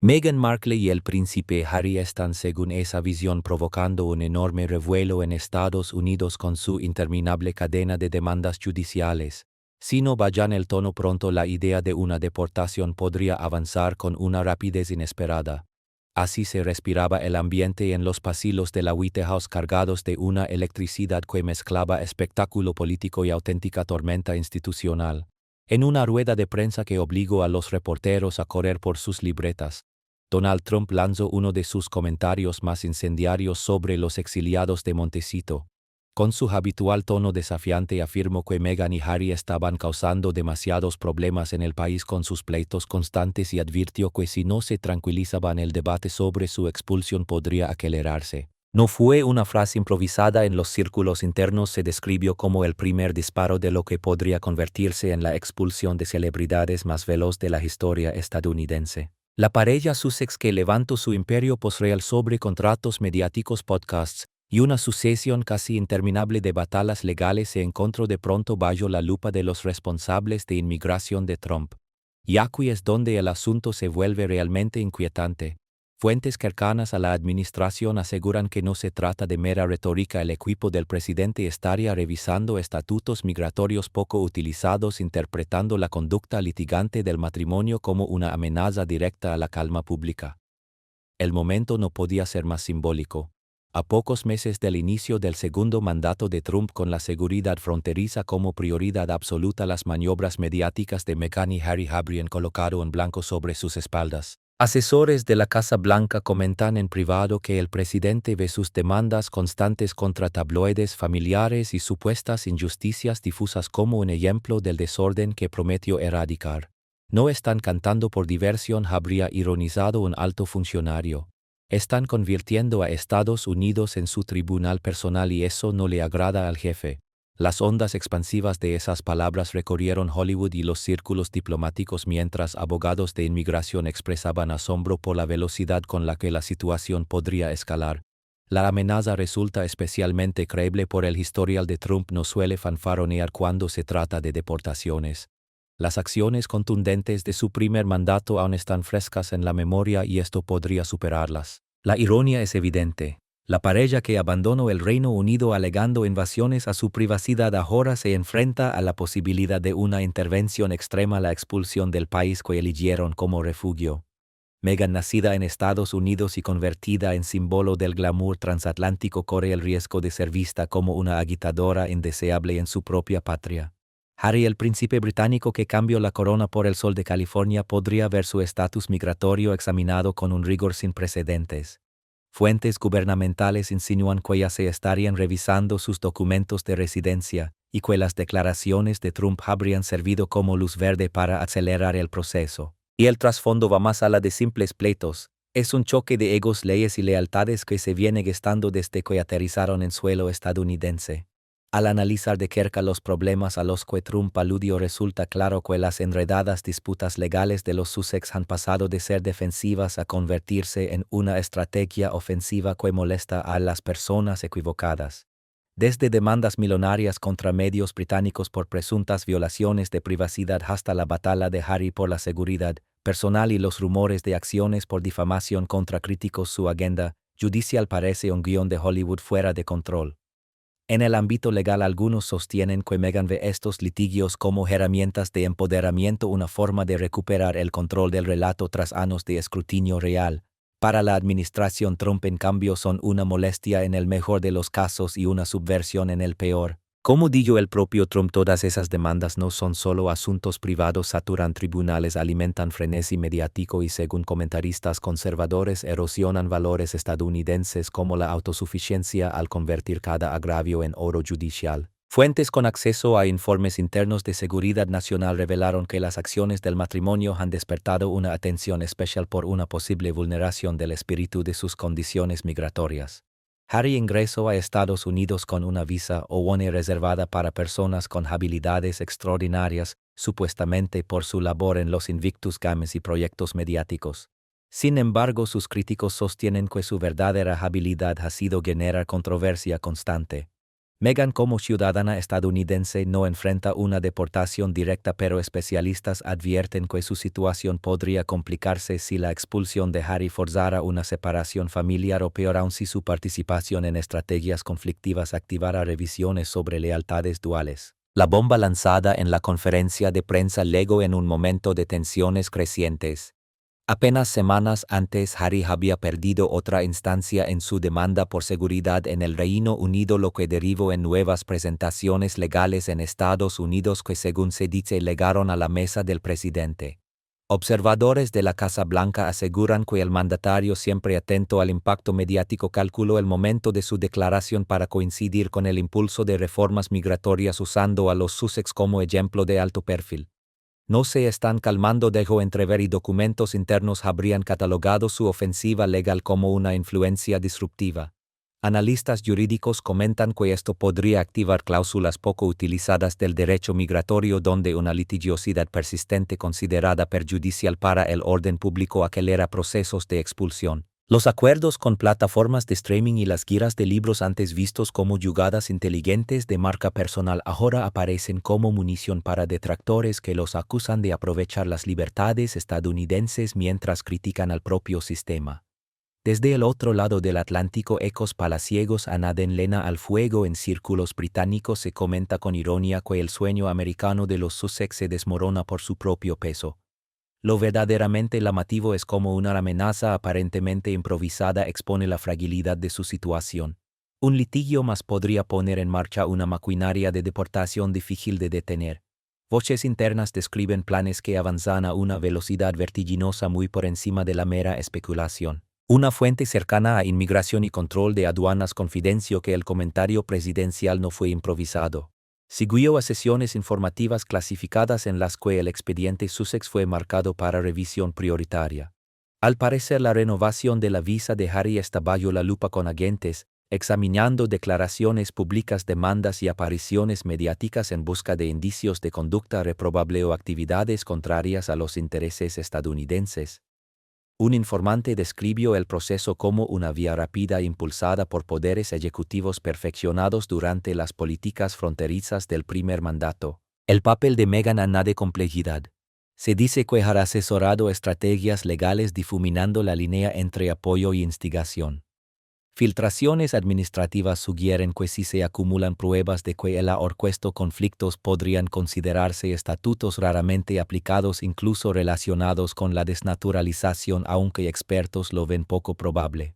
Meghan Markle y el príncipe Harry están, según esa visión, provocando un enorme revuelo en Estados Unidos con su interminable cadena de demandas judiciales. Si no bajan el tono pronto, la idea de una deportación podría avanzar con una rapidez inesperada. Así se respiraba el ambiente en los pasillos de la White House, cargados de una electricidad que mezclaba espectáculo político y auténtica tormenta institucional. En una rueda de prensa que obligó a los reporteros a correr por sus libretas, Donald Trump lanzó uno de sus comentarios más incendiarios sobre los exiliados de Montecito. Con su habitual tono desafiante afirmó que Meghan y Harry estaban causando demasiados problemas en el país con sus pleitos constantes y advirtió que si no se tranquilizaban el debate sobre su expulsión podría acelerarse. No fue una frase improvisada. En los círculos internos se describió como el primer disparo de lo que podría convertirse en la expulsión de celebridades más veloz de la historia estadounidense. La pareja Sussex, que levantó su imperio posreal sobre contratos mediáticos, podcasts y una sucesión casi interminable de batallas legales, se encontró de pronto bajo la lupa de los responsables de inmigración de Trump. Y aquí es donde el asunto se vuelve realmente inquietante. Fuentes cercanas a la administración aseguran que no se trata de mera retórica. El equipo del presidente estaría revisando estatutos migratorios poco utilizados, interpretando la conducta litigante del matrimonio como una amenaza directa a la calma pública. El momento no podía ser más simbólico. A pocos meses del inicio del segundo mandato de Trump, con la seguridad fronteriza como prioridad absoluta, las maniobras mediáticas de Meghan y Harry habrían colocado en blanco sobre sus espaldas. Asesores de la Casa Blanca comentan en privado que el presidente ve sus demandas constantes contra tabloides familiares y supuestas injusticias difusas como un ejemplo del desorden que prometió erradicar. No están cantando por diversión, habría ironizado un alto funcionario. Están convirtiendo a Estados Unidos en su tribunal personal y eso no le agrada al jefe. Las ondas expansivas de esas palabras recorrieron Hollywood y los círculos diplomáticos mientras abogados de inmigración expresaban asombro por la velocidad con la que la situación podría escalar. La amenaza resulta especialmente creíble por el historial de Trump. No suele fanfaronear cuando se trata de deportaciones. Las acciones contundentes de su primer mandato aún están frescas en la memoria y esto podría superarlas. La ironía es evidente. La pareja que abandonó el Reino Unido alegando invasiones a su privacidad ahora se enfrenta a la posibilidad de una intervención extrema, la expulsión del país que eligieron como refugio. Meghan, nacida en Estados Unidos y convertida en símbolo del glamour transatlántico, corre el riesgo de ser vista como una agitadora indeseable en su propia patria. Harry, el príncipe británico que cambió la corona por el sol de California, podría ver su estatus migratorio examinado con un rigor sin precedentes. Fuentes gubernamentales insinúan que ya se estarían revisando sus documentos de residencia y que las declaraciones de Trump habrían servido como luz verde para acelerar el proceso. Y el trasfondo va más allá de simples pleitos. Es un choque de egos, leyes y lealtades que se viene gestando desde que aterrizaron en suelo estadounidense. Al analizar de cerca los problemas a los que Trump aludió, resulta claro que las enredadas disputas legales de los Sussex han pasado de ser defensivas a convertirse en una estrategia ofensiva que molesta a las personas equivocadas. Desde demandas millonarias contra medios británicos por presuntas violaciones de privacidad hasta la batalla de Harry por la seguridad personal y los rumores de acciones por difamación contra críticos, su agenda judicial parece un guión de Hollywood fuera de control. En el ámbito legal, algunos sostienen que Meghan ve estos litigios como herramientas de empoderamiento, una forma de recuperar el control del relato tras años de escrutinio real. Para la administración Trump, en cambio, son una molestia en el mejor de los casos y una subversión en el peor. Como dijo el propio Trump, todas esas demandas no son solo asuntos privados, saturan tribunales, alimentan frenesí mediático y, según comentaristas conservadores, erosionan valores estadounidenses como la autosuficiencia al convertir cada agravio en oro judicial. Fuentes con acceso a informes internos de seguridad nacional revelaron que las acciones del matrimonio han despertado una atención especial por una posible vulneración del espíritu de sus condiciones migratorias. Harry ingresó a Estados Unidos con una visa O-1 reservada para personas con habilidades extraordinarias, supuestamente por su labor en los Invictus Games y proyectos mediáticos. Sin embargo, sus críticos sostienen que su verdadera habilidad ha sido generar controversia constante. Meghan como ciudadana estadounidense no enfrenta una deportación directa, pero especialistas advierten que su situación podría complicarse si la expulsión de Harry forzara una separación familiar o peor aún si su participación en estrategias conflictivas activara revisiones sobre lealtades duales. La bomba lanzada en la conferencia de prensa llegó en un momento de tensiones crecientes. Apenas semanas antes, Harry había perdido otra instancia en su demanda por seguridad en el Reino Unido, lo que derivó en nuevas presentaciones legales en Estados Unidos que, según se dice, llegaron a la mesa del presidente. Observadores de la Casa Blanca aseguran que el mandatario, siempre atento al impacto mediático, calculó el momento de su declaración para coincidir con el impulso de reformas migratorias, usando a los Sussex como ejemplo de alto perfil. No se están calmando, dejó entrever, y documentos internos habrían catalogado su ofensiva legal como una influencia disruptiva. Analistas jurídicos comentan que esto podría activar cláusulas poco utilizadas del derecho migratorio, donde una litigiosidad persistente considerada perjudicial para el orden público acelera procesos de expulsión. Los acuerdos con plataformas de streaming y las giras de libros, antes vistos como jugadas inteligentes de marca personal, ahora aparecen como munición para detractores que los acusan de aprovechar las libertades estadounidenses mientras critican al propio sistema. Desde el otro lado del Atlántico, ecos palaciegos añaden leña al fuego. En círculos británicos se comenta con ironía que el sueño americano de los Sussex se desmorona por su propio peso. Lo verdaderamente llamativo es cómo una amenaza aparentemente improvisada expone la fragilidad de su situación. Un litigio más podría poner en marcha una maquinaria de deportación difícil de detener. Voces internas describen planes que avanzan a una velocidad vertiginosa, muy por encima de la mera especulación. Una fuente cercana a Inmigración y Control de Aduanas confidenció que el comentario presidencial no fue improvisado. Siguió a sesiones informativas clasificadas en las que el expediente Sussex fue marcado para revisión prioritaria. Al parecer, la renovación de la visa de Harry está bajo la lupa, con agentes examinando declaraciones públicas, demandas y apariciones mediáticas en busca de indicios de conducta reprobable o actividades contrarias a los intereses estadounidenses. Un informante describió el proceso como una vía rápida impulsada por poderes ejecutivos perfeccionados durante las políticas fronterizas del primer mandato. El papel de Meghan añade complejidad. Se dice que ha asesorado estrategias legales, difuminando la línea entre apoyo y instigación. Filtraciones administrativas sugieren que si se acumulan pruebas de que él ha orquestado conflictos, podrían considerarse estatutos raramente aplicados, incluso relacionados con la desnaturalización, aunque expertos lo ven poco probable.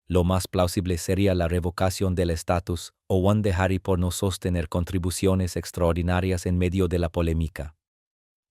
Lo más plausible sería la revocación del estatus o de Harry por no sostener contribuciones extraordinarias en medio de la polémica.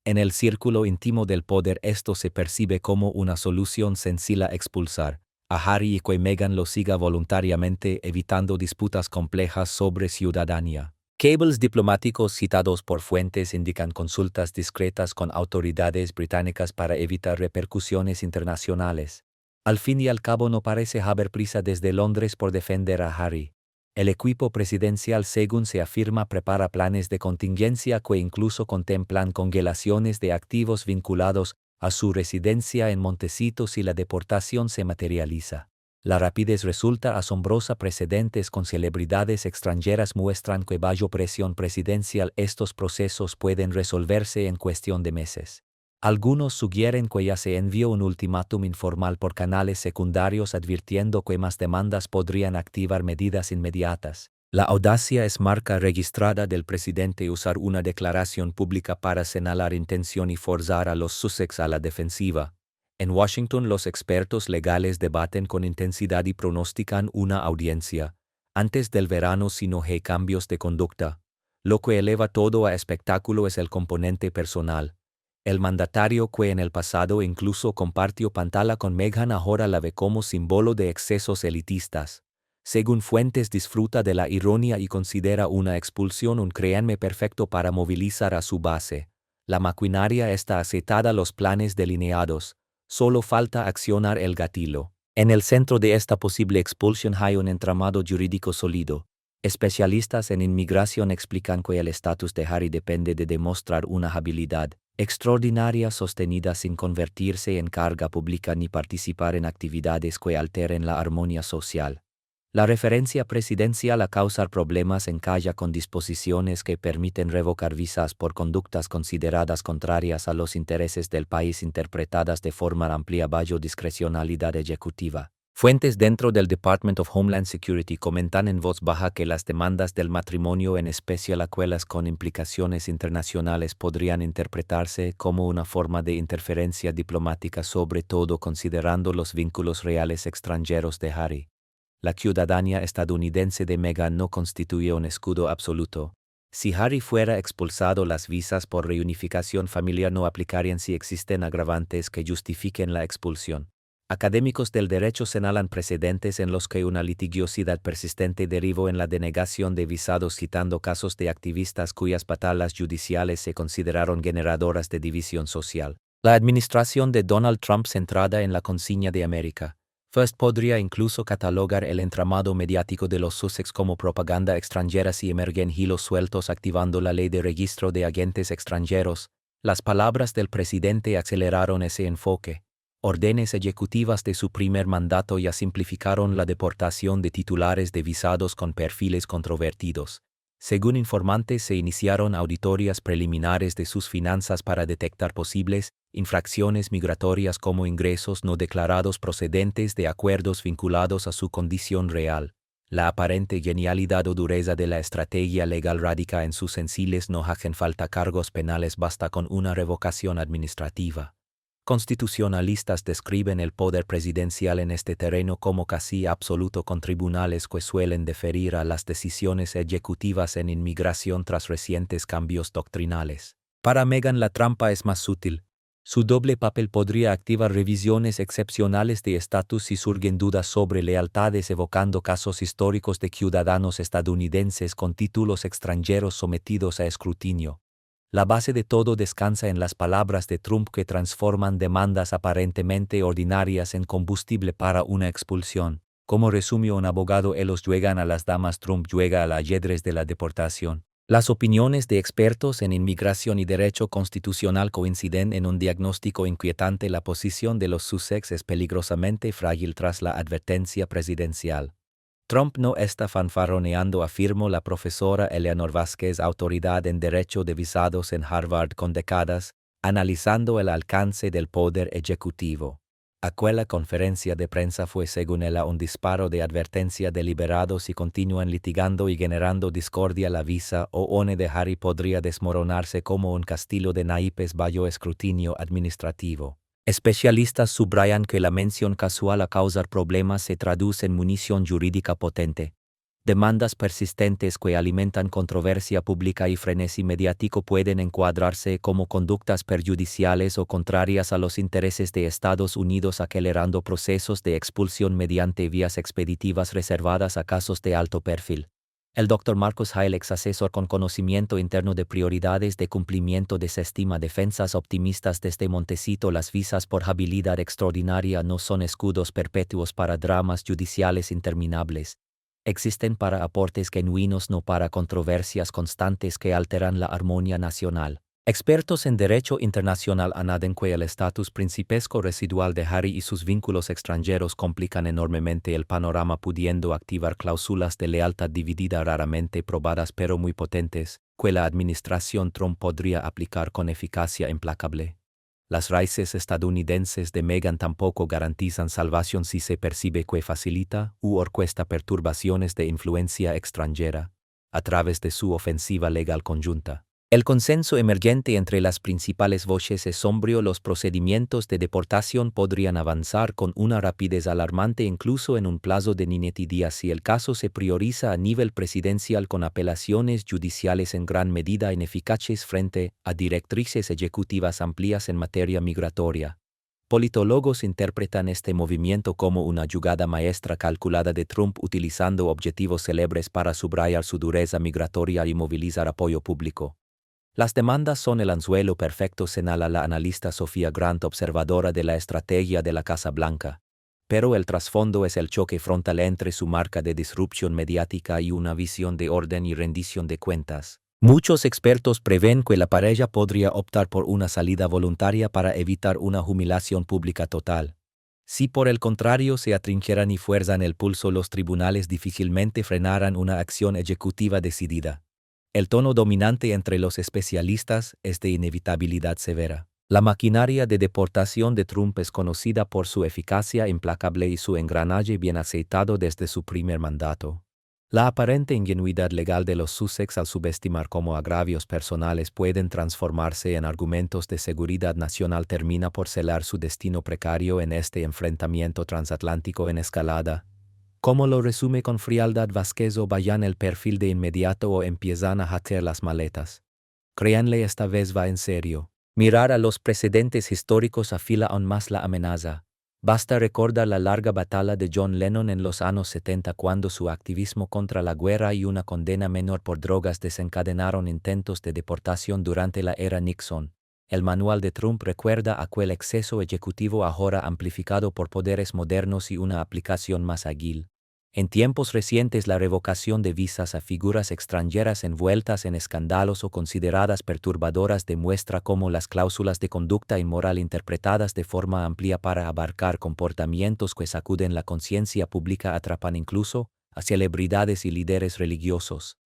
En el círculo íntimo del poder, esto se percibe como una solución sencilla: expulsar a Harry y que Meghan lo siga voluntariamente, evitando disputas complejas sobre ciudadanía. Cables diplomáticos citados por fuentes indican consultas discretas con autoridades británicas para evitar repercusiones internacionales. Al fin y al cabo, no parece haber prisa desde Londres por defender a Harry. El equipo presidencial, según se afirma, prepara planes de contingencia que incluso contemplan congelaciones de activos vinculados a su residencia en Montecito si la deportación se materializa. La rapidez resulta asombrosa. Precedentes con celebridades extranjeras muestran que bajo presión presidencial estos procesos pueden resolverse en cuestión de meses. Algunos sugieren que ya se envió un ultimátum informal por canales secundarios advirtiendo que más demandas podrían activar medidas inmediatas. La audacia es marca registrada del presidente: usar una declaración pública para señalar intención y forzar a los Sussex a la defensiva. En Washington, los expertos legales debaten con intensidad y pronostican una audiencia antes del verano si no hay cambios de conducta. Lo que eleva todo a espectáculo es el componente personal. El mandatario, que en el pasado incluso compartió pantalla con Meghan, ahora la ve como símbolo de excesos elitistas. Según fuentes, disfruta de la ironía y considera una expulsión un créanme perfecto para movilizar a su base. La maquinaria está aceitada, los planes delineados. Solo falta accionar el gatillo. En el centro de esta posible expulsión hay un entramado jurídico sólido. Especialistas en inmigración explican que el estatus de Harry depende de demostrar una habilidad extraordinaria sostenida sin convertirse en carga pública ni participar en actividades que alteren la armonía social. La referencia presidencial a causar problemas encalla con disposiciones que permiten revocar visas por conductas consideradas contrarias a los intereses del país interpretadas de forma amplia bajo discrecionalidad ejecutiva. Fuentes dentro del Department of Homeland Security comentan en voz baja que las demandas del matrimonio, en especial aquellas con implicaciones internacionales, podrían interpretarse como una forma de interferencia diplomática, sobre todo considerando los vínculos reales extranjeros de Harry. La ciudadanía estadounidense de Meghan no constituye un escudo absoluto. Si Harry fuera expulsado, las visas por reunificación familiar no aplicarían si existen agravantes que justifiquen la expulsión. Académicos del derecho señalan precedentes en los que una litigiosidad persistente derivó en la denegación de visados, citando casos de activistas cuyas batallas judiciales se consideraron generadoras de división social. La administración de Donald Trump, centrada en la consigna de América First, podría incluso catalogar el entramado mediático de los Sussex como propaganda extranjera si emergen hilos sueltos activando la ley de registro de agentes extranjeros. Las palabras del presidente aceleraron ese enfoque. Órdenes ejecutivas de su primer mandato ya simplificaron la deportación de titulares de visados con perfiles controvertidos. Según informantes, se iniciaron auditorías preliminares de sus finanzas para detectar posibles infracciones migratorias como ingresos no declarados procedentes de acuerdos vinculados a su condición real. La aparente genialidad o dureza de la estrategia legal radica en sus sencilles: no hacen falta cargos penales, basta con una revocación administrativa. Constitucionalistas describen el poder presidencial en este terreno como casi absoluto, con tribunales que suelen deferir a las decisiones ejecutivas en inmigración tras recientes cambios doctrinales. Para Meghan, la trampa es más sutil. Su doble papel podría activar revisiones excepcionales de estatus si surgen dudas sobre lealtades, evocando casos históricos de ciudadanos estadounidenses con títulos extranjeros sometidos a escrutinio. La base de todo descansa en las palabras de Trump, que transforman demandas aparentemente ordinarias en combustible para una expulsión. Como resumió un abogado, ellos juegan a las damas, Trump juega al ajedrez de la deportación. Las opiniones de expertos en inmigración y derecho constitucional coinciden en un diagnóstico inquietante: la posición de los Sussex es peligrosamente frágil tras la advertencia presidencial. Trump no está fanfarroneando, afirmó la profesora Eleanor Vázquez, autoridad en derecho de visados en Harvard con décadas, analizando el alcance del poder ejecutivo. Aquella conferencia de prensa fue, según ella, un disparo de advertencia deliberado. Si continúan litigando y generando discordia, la visa o ONE de Harry podría desmoronarse como un castillo de naipes bajo escrutinio administrativo. Especialistas subrayan que la mención casual a causar problemas se traduce en munición jurídica potente. Demandas persistentes que alimentan controversia pública y frenesí mediático pueden encuadrarse como conductas perjudiciales o contrarias a los intereses de Estados Unidos, acelerando procesos de expulsión mediante vías expeditivas reservadas a casos de alto perfil. El Dr. Marcus Hale, ex asesor con conocimiento interno de prioridades de cumplimiento, desestima defensas optimistas desde Montecito. Las visas por habilidad extraordinaria no son escudos perpetuos para dramas judiciales interminables. Existen para aportes genuinos, no para controversias constantes que alteran la armonía nacional. Expertos en derecho internacional añaden que el estatus principesco residual de Harry y sus vínculos extranjeros complican enormemente el panorama, pudiendo activar cláusulas de lealtad dividida raramente probadas pero muy potentes, que la administración Trump podría aplicar con eficacia implacable. Las raíces estadounidenses de Meghan tampoco garantizan salvación si se percibe que facilita u orquesta perturbaciones de influencia extranjera a través de su ofensiva legal conjunta. El consenso emergente entre las principales voces es sombrío: los procedimientos de deportación podrían avanzar con una rapidez alarmante, incluso en un plazo de 90 días, si el caso se prioriza a nivel presidencial, con apelaciones judiciales en gran medida ineficaces frente a directrices ejecutivas amplias en materia migratoria. Politólogos interpretan este movimiento como una jugada maestra calculada de Trump, utilizando objetivos célebres para subrayar su dureza migratoria y movilizar apoyo público. Las demandas son el anzuelo perfecto, señala la analista Sofía Grant, observadora de la estrategia de la Casa Blanca. Pero el trasfondo es el choque frontal entre su marca de disrupción mediática y una visión de orden y rendición de cuentas. Muchos expertos prevén que la pareja podría optar por una salida voluntaria para evitar una humillación pública total. Si por el contrario se atrincheran y fuerzan el pulso, los tribunales difícilmente frenarán una acción ejecutiva decidida. El tono dominante entre los especialistas es de inevitabilidad severa. La maquinaria de deportación de Trump es conocida por su eficacia implacable y su engranaje bien aceitado desde su primer mandato. La aparente ingenuidad legal de los Sussex al subestimar cómo agravios personales pueden transformarse en argumentos de seguridad nacional termina por celar su destino precario en este enfrentamiento transatlántico en escalada. ¿Cómo lo resume con frialdad Vázquez? O vayan el perfil de inmediato o empiezan a hacer las maletas. Créanle, esta vez va en serio. Mirar a los precedentes históricos afila aún más la amenaza. Basta recordar la larga batalla de John Lennon en los años 70 cuando su activismo contra la guerra y una condena menor por drogas desencadenaron intentos de deportación durante la era Nixon. El manual de Trump recuerda aquel exceso ejecutivo ahora amplificado por poderes modernos y una aplicación más ágil. En tiempos recientes, la revocación de visas a figuras extranjeras envueltas en escándalos o consideradas perturbadoras demuestra cómo las cláusulas de conducta inmoral interpretadas de forma amplia para abarcar comportamientos que sacuden la conciencia pública atrapan incluso a celebridades y líderes religiosos.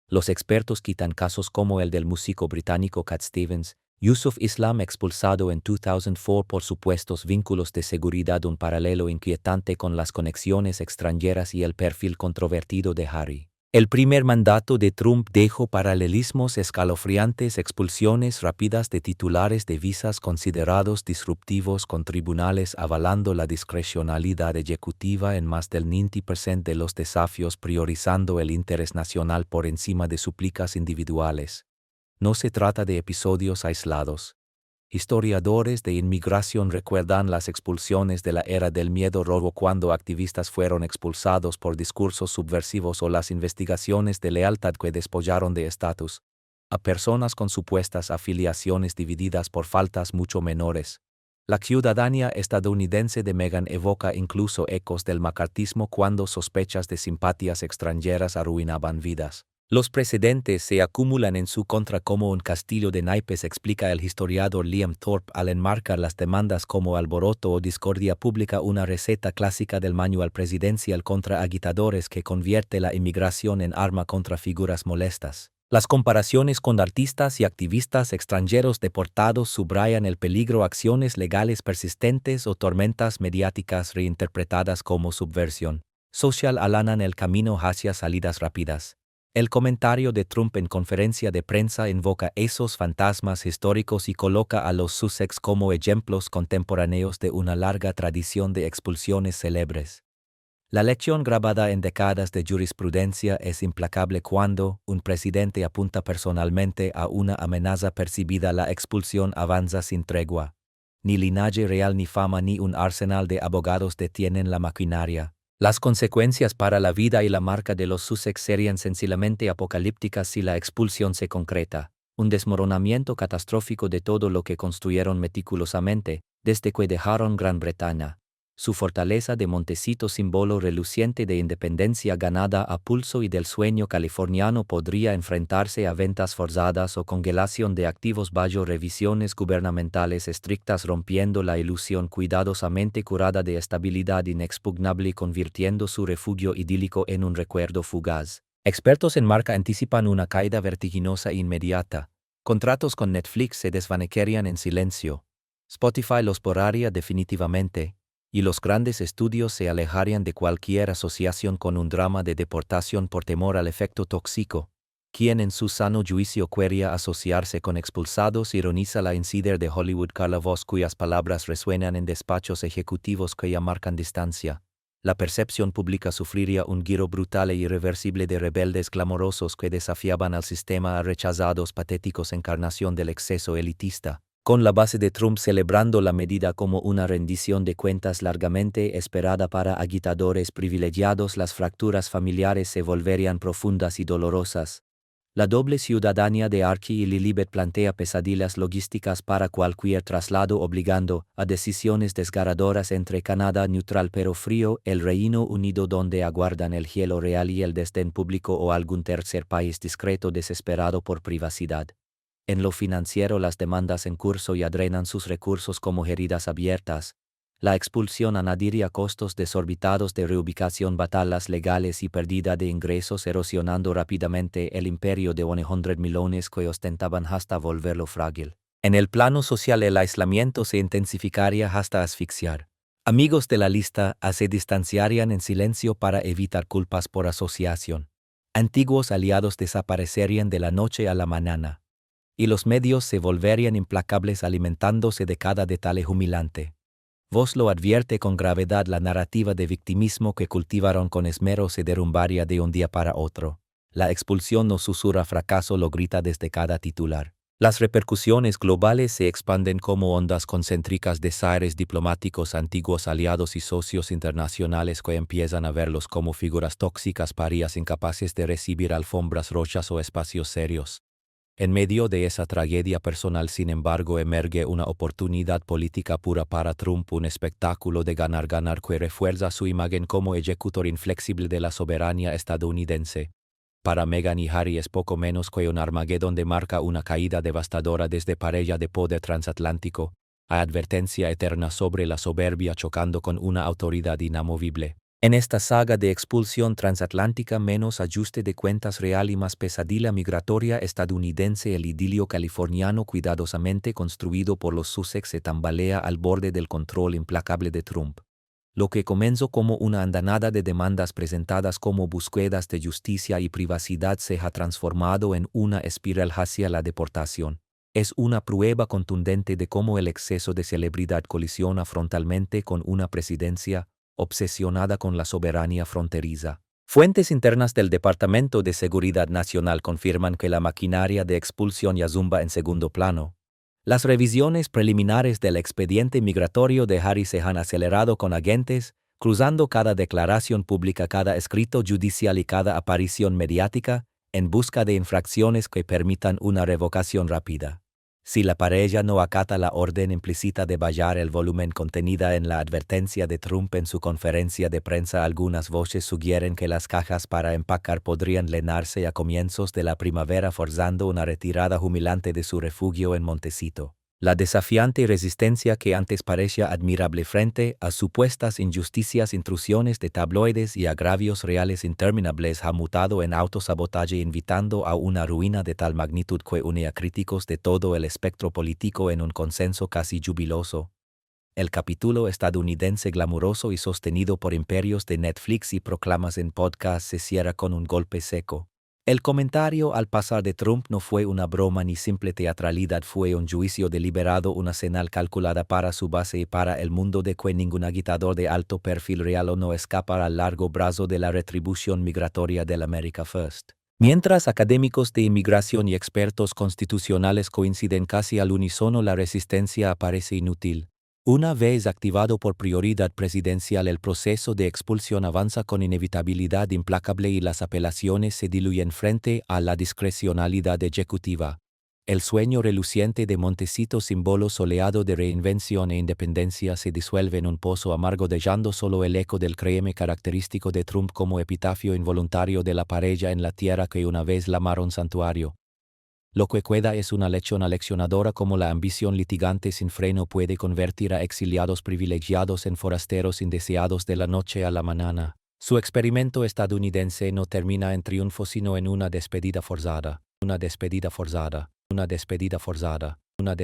Los expertos citan casos como el del músico británico Cat Stevens, Yusuf Islam expulsado en 2004 por supuestos vínculos de seguridad, un paralelo inquietante con las conexiones extranjeras y el perfil controvertido de Harry. El primer mandato de Trump dejó paralelismos escalofriantes, expulsiones rápidas de titulares de visas considerados disruptivos con tribunales avalando la discrecionalidad ejecutiva en más del 90% de los desafíos, priorizando el interés nacional por encima de súplicas individuales. No se trata de episodios aislados. Historiadores de inmigración recuerdan las expulsiones de la era del miedo robo cuando activistas fueron expulsados por discursos subversivos o las investigaciones de lealtad que despojaron de estatus a personas con supuestas afiliaciones divididas por faltas mucho menores. La ciudadanía estadounidense de Meghan evoca incluso ecos del macartismo cuando sospechas de simpatías extranjeras arruinaban vidas. Los precedentes se acumulan en su contra como un castillo de naipes, explica el historiador Liam Thorpe al enmarcar las demandas como alboroto o discordia pública, una receta clásica del manual presidencial contra agitadores que convierte la inmigración en arma contra figuras molestas. Las comparaciones con artistas y activistas extranjeros deportados subrayan el peligro, acciones legales persistentes o tormentas mediáticas reinterpretadas como subversión social allanan el camino hacia salidas rápidas. El comentario de Trump en conferencia de prensa invoca esos fantasmas históricos y coloca a los Sussex como ejemplos contemporáneos de una larga tradición de expulsiones célebres. La lección grabada en décadas de jurisprudencia es implacable cuando un presidente apunta personalmente a una amenaza percibida. La expulsión avanza sin tregua. Ni linaje real ni fama ni un arsenal de abogados detienen la maquinaria. Las consecuencias para la vida y la marca de los Sussex serían sencillamente apocalípticas si la expulsión se concreta. Un desmoronamiento catastrófico de todo lo que construyeron meticulosamente desde que dejaron Gran Bretaña. Su fortaleza de Montecito, símbolo reluciente de independencia ganada a pulso y del sueño californiano, podría enfrentarse a ventas forzadas o congelación de activos bajo revisiones gubernamentales estrictas, rompiendo la ilusión cuidadosamente curada de estabilidad inexpugnable y convirtiendo su refugio idílico en un recuerdo fugaz. Expertos en marca anticipan una caída vertiginosa e inmediata. Contratos con Netflix se desvanecerían en silencio. Spotify los borraría definitivamente. Y los grandes estudios se alejarían de cualquier asociación con un drama de deportación por temor al efecto tóxico. Quien en su sano juicio querría asociarse con expulsados, ironiza la insider de Hollywood Carla Voss, cuyas palabras resuenan en despachos ejecutivos que ya marcan distancia. La percepción pública sufriría un giro brutal e irreversible de rebeldes clamorosos que desafiaban al sistema, a rechazados patéticos encarnación del exceso elitista. Con la base de Trump celebrando la medida como una rendición de cuentas largamente esperada para agitadores privilegiados, las fracturas familiares se volverían profundas y dolorosas. La doble ciudadanía de Archie y Lilibet plantea pesadillas logísticas para cualquier traslado, obligando a decisiones desgarradoras entre Canadá neutral pero frío, el Reino Unido donde aguardan el hielo real y el desdén público, o algún tercer país discreto desesperado por privacidad. En lo financiero, las demandas en curso ya drenan sus recursos como heridas abiertas. La expulsión añadiría costos desorbitados de reubicación, batallas legales y pérdida de ingresos, erosionando rápidamente el imperio de 100 millones que ostentaban hasta volverlo frágil. En el plano social, el aislamiento se intensificaría hasta asfixiar. Amigos de la lista se distanciarían en silencio para evitar culpas por asociación. Antiguos aliados desaparecerían de la noche a la mañana. Y los medios se volverían implacables, alimentándose de cada detalle humillante. Vos lo advierte con gravedad: la narrativa de victimismo que cultivaron con esmero se derrumbaría de un día para otro. La expulsión no susurra fracaso, lo grita desde cada titular. Las repercusiones globales se expanden como ondas concéntricas, desaires diplomáticos, antiguos aliados y socios internacionales que empiezan a verlos como figuras tóxicas, parias incapaces de recibir alfombras rojas o espacios serios. En medio de esa tragedia personal, sin embargo, emerge una oportunidad política pura para Trump, un espectáculo de ganar-ganar que refuerza su imagen como ejecutor inflexible de la soberanía estadounidense. Para Meghan y Harry es poco menos que un Armagedón de marca, una caída devastadora desde pareja de poder transatlántico, a advertencia eterna sobre la soberbia chocando con una autoridad inamovible. En esta saga de expulsión transatlántica, menos ajuste de cuentas real y más pesadilla migratoria estadounidense, el idilio californiano cuidadosamente construido por los Sussex se tambalea al borde del control implacable de Trump. Lo que comenzó como una andanada de demandas presentadas como búsquedas de justicia y privacidad se ha transformado en una espiral hacia la deportación. Es una prueba contundente de cómo el exceso de celebridad colisiona frontalmente con una presidencia obsesionada con la soberanía fronteriza. Fuentes internas del Departamento de Seguridad Nacional confirman que la maquinaria de expulsión ya zumba en segundo plano. Las revisiones preliminares del expediente migratorio de Harry se han acelerado, con agentes cruzando cada declaración pública, cada escrito judicial y cada aparición mediática en busca de infracciones que permitan una revocación rápida. Si la pareja no acata la orden implícita de bajar el volumen contenida en la advertencia de Trump en su conferencia de prensa, algunas voces sugieren que las cajas para empacar podrían llenarse a comienzos de la primavera, forzando una retirada humillante de su refugio en Montecito. La desafiante resistencia que antes parecía admirable frente a supuestas injusticias, intrusiones de tabloides y agravios reales interminables ha mutado en autosabotaje, invitando a una ruina de tal magnitud que une a críticos de todo el espectro político en un consenso casi jubiloso. El capítulo estadounidense glamuroso y sostenido por imperios de Netflix y proclamas en podcast se cierra con un golpe seco. El comentario al pasar de Trump no fue una broma ni simple teatralidad, fue un juicio deliberado, una señal calculada para su base y para el mundo de que ningún agitador de alto perfil real o no escapa al largo brazo de la retribución migratoria del America First. Mientras académicos de inmigración y expertos constitucionales coinciden casi al unísono, la resistencia aparece inútil. Una vez activado por prioridad presidencial, el proceso de expulsión avanza con inevitabilidad implacable y las apelaciones se diluyen frente a la discrecionalidad ejecutiva. El sueño reluciente de Montecito, símbolo soleado de reinvención e independencia, se disuelve en un pozo amargo, dejando solo el eco del créeme característico de Trump como epitafio involuntario de la pareja en la tierra que una vez llamaron santuario. Lo que queda es una lección aleccionadora: cómo la ambición litigante sin freno puede convertir a exiliados privilegiados en forasteros indeseados de la noche a la mañana. Su experimento estadounidense no termina en triunfo, sino en una despedida forzada. Una despedida forzada. Una despedida forzada.